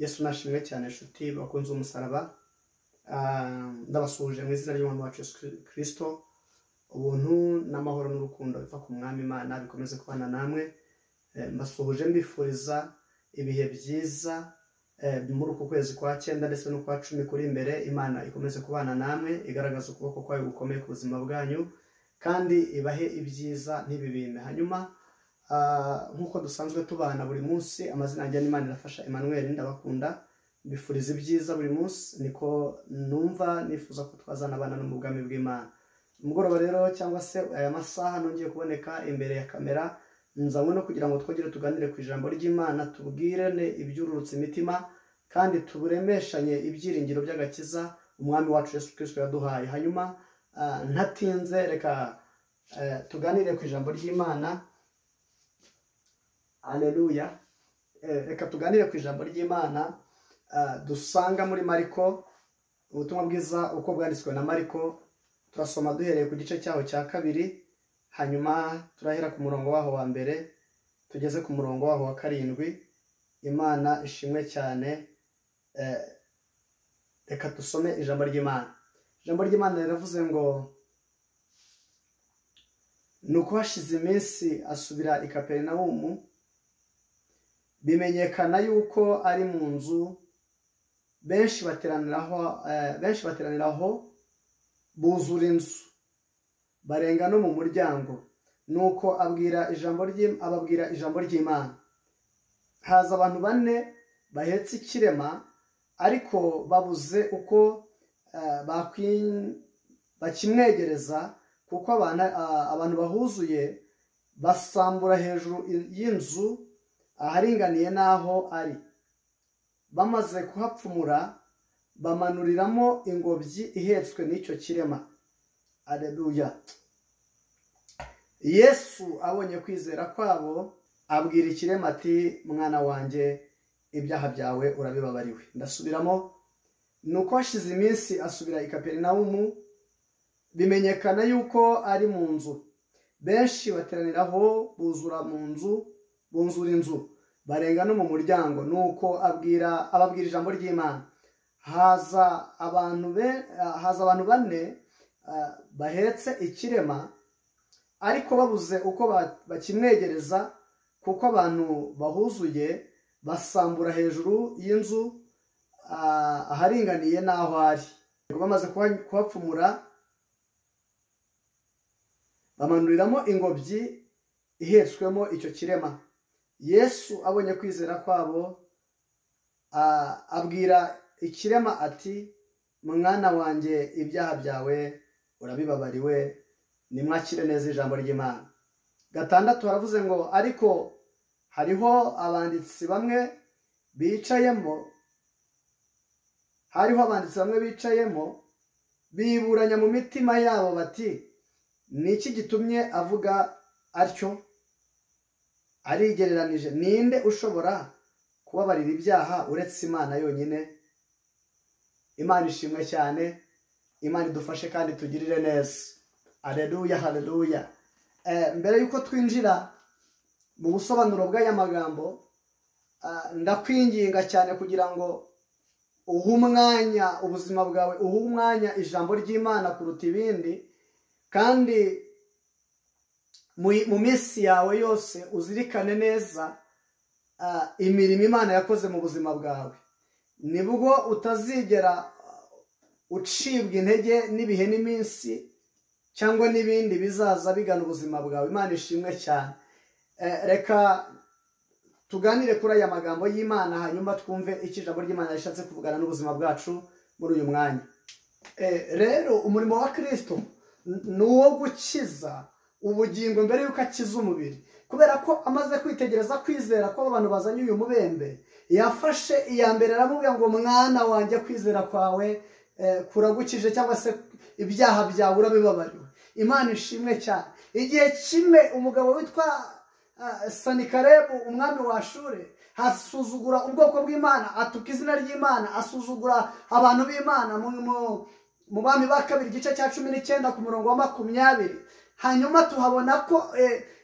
Yesu nashimwe cyane inshuti bakunze umusaraba. Ndabasuhuje mu izina ry'Umwami wacu Yesu Kristo. Ubuntu n'amahoro n'urukundo biva ku Mwami Imana bikomeze kubana namwe. Mbasuhuje mbifuriza ibihe byiza muri uku kwezi kwa 9 ndetse no kwa 10 kuri imbere. Imana ikomeze kubana namwe, igaragaza ukuboko kwayo gukomeye ku buzima bwanyu kandi ibahe ibyiza ntibibime. Hanyuma nkuko dusanzwe tubana buri munsi, amazina yanjye n'Imana irafasha Emmanuel, ndabakunda, mbifuriza ibyiza buri munsi, niko numva nifuza ko twazana abana no mu bwami bw'Imana. Umugoroba rero cyangwa se aya masaha nongeye kuboneka imbere ya kamera, nzanywe no kugira ngo twongere tuganire ku ijambo ry'Imana, tubwirane ibyururutse imitima kandi tuburemeshanye ibyiringiro by'agakiza umwami wacu Yesu Kristo yaduhaye. Hanyuma ntatinze reka tuganire ku ijambo ry'Imana. Haleluya. Reka tuganire ku ijambo ry'Imana dusanga muri Mariko, ubutumwa bwiza uko bwanditswe na Mariko. Turasoma duhereye ku gice cyaho cya 2, hanyuma turahera ku murongo waho wa mbere tugeze ku murongo waho wa 7. Imana ishimwe cyane. Reka dusome ijambo ry'Imana. Ijambo ry'Imana riravuze ngo, nuko hashize iminsi asubira i Kaperinawumu, bimenyekana yuko ari mu nzu, benshi bateraniraho buzura inzu, barenga no mu muryango. Nuko ababwira ijambo ry'Imana. Haza abantu 4 bahetse ikirema, ariko babuze uko bakimwegereza, kuko abantu bahuzuye, basambura hejuru y'inzu aharinganiye n'aho ari. Bamaze kuhapfumura, bamanuriramo ingobyi ihetswe n'icyo kirema. Haleluya. Yesu abonye kwizera kwabo, abwira ikirema ati, mwana wanjye, ibyaha byawe urabibabariwe. Ndasubiramo. Nuko hashize iminsi asubira i Kaperinawumu, bimenyekana yuko ari mu nzu, benshi bateraniraho buzura inzu, barenga no mu muryango. Nuko ababwira ijambo ry'Imana. Haza abantu 4 bahetse ikirema, ariko babuze uko bakimwegereza, kuko abantu bahuzuye, basambura hejuru y'inzu aharinganiye n'aho ari. Bamaze kuhapfumura, bamanuriramo ingobyi ihetswemo icyo kirema. Yesu abonye kwizera kwabo, abwira ikirema ati, mwana wanjye, ibyaha byawe urabibabariwe. Nimwakire neza ijambo ry'Imana. 6 haravuze ngo, ariko hariho abanditsi bamwe bicayemo, biburanya mu mitima yabo bati, niki gitumye avuga atyo? Arigereranije. Ninde ushobora kubabarira ibyaha uretse Imana yonyine? Imana ishimwe cyane. Imana idufashe kandi tugirire neza. Haleluya, haleluya. Mbere yuko twinjira mu busobanuro bw'aya magambo, ndakwinginga cyane kugira ngo uhe umwanya ubuzima bwawe, uhe umwanya ijambo ry'Imana kuruta ibindi, kandi mu minsi yawe yose uzirikane neza imirimo Imana yakoze mu buzima bwawe. Nibwo utazigera ucibwa intege n'ibihe n'iminsi cyangwa n'ibindi bizaza bigana ubuzima bwawe. Imana ishimwe cyane. Reka tuganire kuri aya magambo y'Imana, hanyuma twumve icyo ijambo ry'Imana rishatse kuvugana n'ubuzima bwacu muri uyu mwanya. Rero umurimo wa Kristo ni uwo gukiza ubugingo mbere yuko akiza umubiri, kubera ko amaze kwitegereza kwizera ko abantu bazanye uyu mubembe, yafashe iya mbere aramubwira ngo, mwana wanjye, kwizera kwawe kuragukije, cyangwa se ibyaha byawe urabibabariwe. Imana ishimwe cyane. Igihe kimwe umugabo witwa Sanikarebu, umwami wa Ashuri, hasuzugura ubwoko bw'Imana, atuka izina ry'Imana, asuzugura abantu b'Imana. Mu Bami ba 2 igice cya 19 ku murongo wa 20, hanyuma tuhabona ko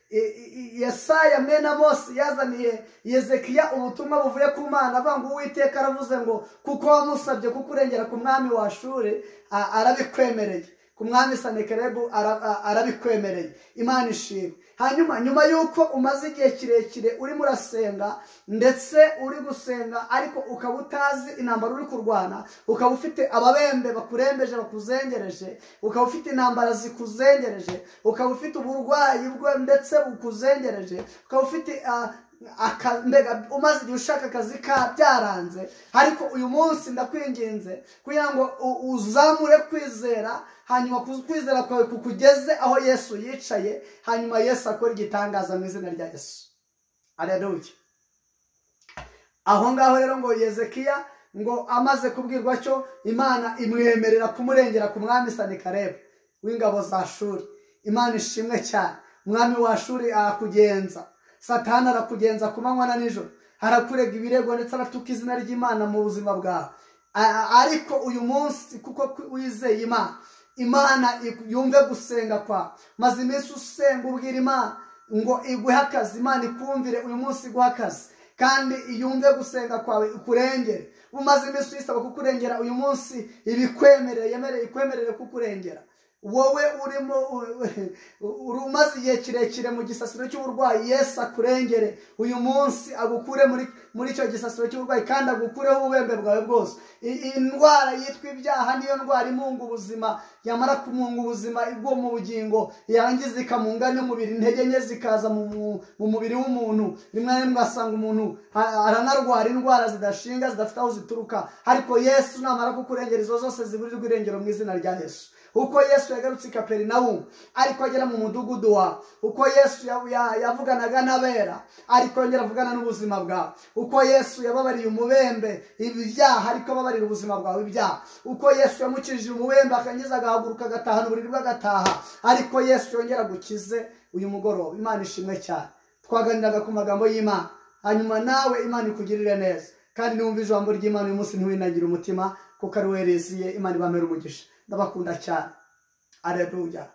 Yesaya mwene Amosi yazaniye Yezekiya ubutumwa buvuye ku Mana avuga ngo Uwiteka aravuze ngo kuko wamusabye kukurengera ku mwami wa Ashuri arabikwemereye, ku mwami Senakeribu arabikwemereye. Imana ishimwe. Hanyuma nyuma yuko umaze igihe kirekire urimo urasenga ndetse uri gusenga ariko ukaba utazi intambara uri kurwana, ukaba ufite ababembe bakurembeje bakuzengereje, ukaba ufite intambara zikuzengereje, ukaba ufite uburwayi ndetse bukuzengereje, ukaba ufite umaze igihe ushaka akazi byaranze, ariko uyu munsi ndakwinginze kugira ngo uzamure kwizera, hanyuma kwizera kwawe kukugeze aho Yesu yicaye, hanyuma Yesu akora igitangaza mu izina rya Yesu. Haleluya. Aho ngaho rero ngo Yezekiya ngo amaze kubwirwa cyo Imana imwemerera kumurengera ku mwami Senakeribu w'ingabo za Ashuri. Imana ishimwe cyane. Umwami wa Ashuri arakugenza, Satani arakugenza ku manywa na nijoro, arakurega ibirego ndetse aratuka izina ry'Imana mu buzima bwawe. Ariko uyu munsi kuko wizeye Imana yumve gusenga kwawe, maze iminsi usenga ubwira Imana ngo iguhe akazi, Imana ikumvire uyu munsi iguhe akazi kandi yumve gusenga kwawe ikurengere. Umaze iminsi uyisaba kukurengera, uyu munsi ibikwemerere, ikwemerere kukurengera. Wowe urimo umaze igihe kirekire mu gisasiro cy'uburwayi, Yesu akurengere uyu munsi, agukure muri icyo gisasiro cy'uburwayi kandi agukureho ububembe bwawe bwose. Indwara yitwa ibyaha niyo ndwara imunga ubuzima, yamara kumunga ubuzima bwo mu bugingo yarangiza ikamunga n'umubiri, intege nke zikaza mu mubiri w'umuntu. Rimwe na rimwe ugasanga umuntu aranarwara indwara zidashinga zidafite aho zituruka, ariko Yesu namara kukurengera izo zose ziburirwa irengero mu izina rya Yesu. Uko Yesu yagarutse i Kaperinawumu ariko agera mu mudugudu wawe, uko Yesu yavuganaga n'abera ariko yongera avugana n'ubuzima bwawe, uko Yesu yababariye umubembe ibyaha ariko ababarira ubuzima bwawe ibyaha, uko Yesu yamukijije umubembe akangiza agahaguruka agatahana uburiri bw'agataha, ariko Yesu yongera gukize uyu mugoroba. Imana ishimwe cyane. Twaganiraga ku magambo y'Imana, hanyuma nawe Imana ikugirire neza, kandi niwumva ijambo ry'Imana uyu munsi ntiwinagire umutima kuko ari wereziye. Imana ibamere umugisha. Ndabakunda cyane. Haleluya.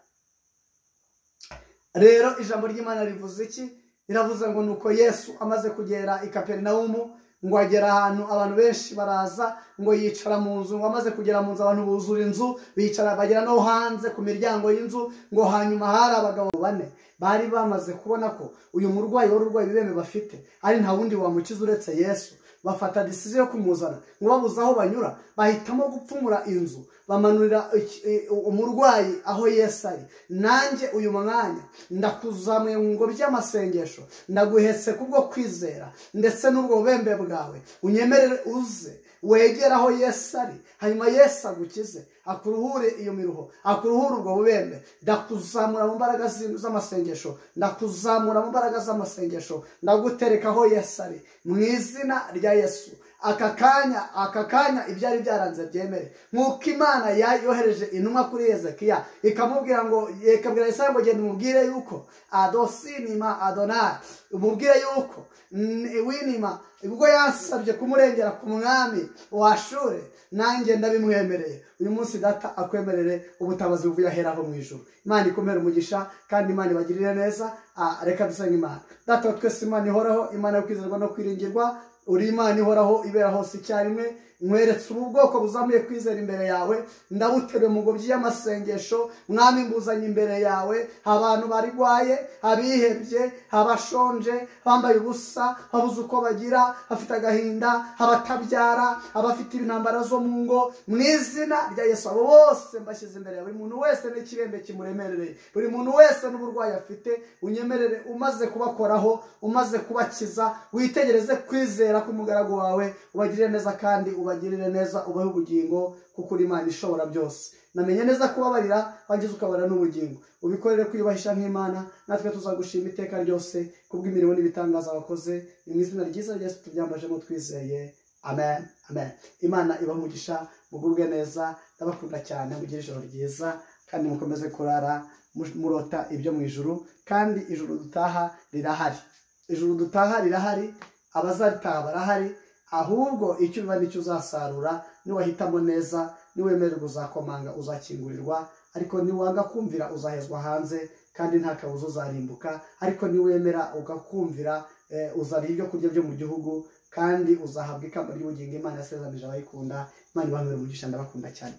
Rero ijambo ry'Imana rivuze iki? Riravuze ngo nuko Yesu amaze kugera i Kaperinawumu ngo agera ahantu abantu benshi baraza ngo yicara mu nzu, ngo amaze kugera mu nzu abantu buzura inzu, bicara bagera no hanze ku miryango y'inzu. Ngo hanyuma hari abagabo 4 bari bamaze kubona ko uyu murwayi wari urwaye ibibembe bafite ari nta wundi wamukiza uretse Yesu. Bafata decision yo kumuzana, ngo babuze aho banyura, bahitamo gupfumura inzu, bamanurira umurwayi aho Yesu ari. Nanjye uyu mwanya ndakuzamuye ngo by'amasengesho, ndaguhetse kubwo kwizera ndetse n'ubwo bubembe bwawe, unyemerere uze wegera aho Yesu ari, hanyuma Yesu agukize, akuruhure iyo miruho, akuruhure ubwo bubembe. Ndakuzamura mu mbaraga z'amasengesho, ndakuzamura mu mbaraga z'amasengesho, ndagutereka aho Yesu ari mu izina rya Yesu. Aka kanya ibyari byaranze byemere, nk'uko Imana yohereje intumwa kuri Yezekiya ikamubwira ngo, ikabwira Yesaya ngo genda umubwire yuko adosinima Adonai, umubwire yuko winima ubwo yansabye kumurengera ku mwami wa Ashuri, nanjye ndabimwemereye. Uyu munsi data akwemerere ubutabazi buvuye aheraho mu ijuru. Imana ikomere umugisha kandi Imana ibagirire neza. Reka dusenge Imana. Data twese Imana ihoraho, Imana yo kwizerwa no kwiringirwa, uri Imana ihoraho ibera hose icyarimwe. Nkweretse ubu bwoko buzamuye kwizera imbere yawe, ndabuteruye mu ngobyi y'amasengesho. Mwami mbuzanye imbere yawe abantu barigwaye, abihebye, abashonje, bambaye ubusa, babuze uko bagira, bafite agahinda, abatabyara, abafite intambara zo mu ngo. Mu izina rya Yesu abo bose mbashyize imbere yawe. Buri muntu wese n'ikibembe kimuremerereye, buri muntu wese n'uburwayi afite, unyemerere umaze kubakoraho, umaze kubakiza, witegereze kwizera k'umugaragu wawe, ubagirire neza kandi ubagirire neza, ubahe ubugingo kuko uri Imana ishobora byose. Namenye neza kubabarira, wangize ukabara n'ubugingo. Ubikorere kwiyubahisha nk'Imana, natwe tuzagushima iteka ryose kubw'imirimo n'ibitangaza wakoze. Mu izina ryiza rya Yesu tubyambajemo twizeye. Amen. Amen. Imana ibahe umugisha, mugubwe neza. Ndabakunda cyane, mugire ijoro ryiza kandi mukomeze kurara murota ibyo mu ijuru. Kandi ijuru dutaha rirahari, ijuru dutaha rirahari, abazaritaha barahari. Ahubwo icyo biba nicyo uzasarura. Niwahitamo neza, niwemererwa uzakomanga uzakingurirwa, ariko niwanga kumvira uzahezwa hanze. kandi nta kabuza uzarimbuka, ariko niwemera ugakumvira uzarya ibyo kurya byo mu gihugu kandi uzahabwa ikamba ry'ubugingo Imana yasezeranyije abayikunda. Imana ibahe umugisha, ndabakunda cyane.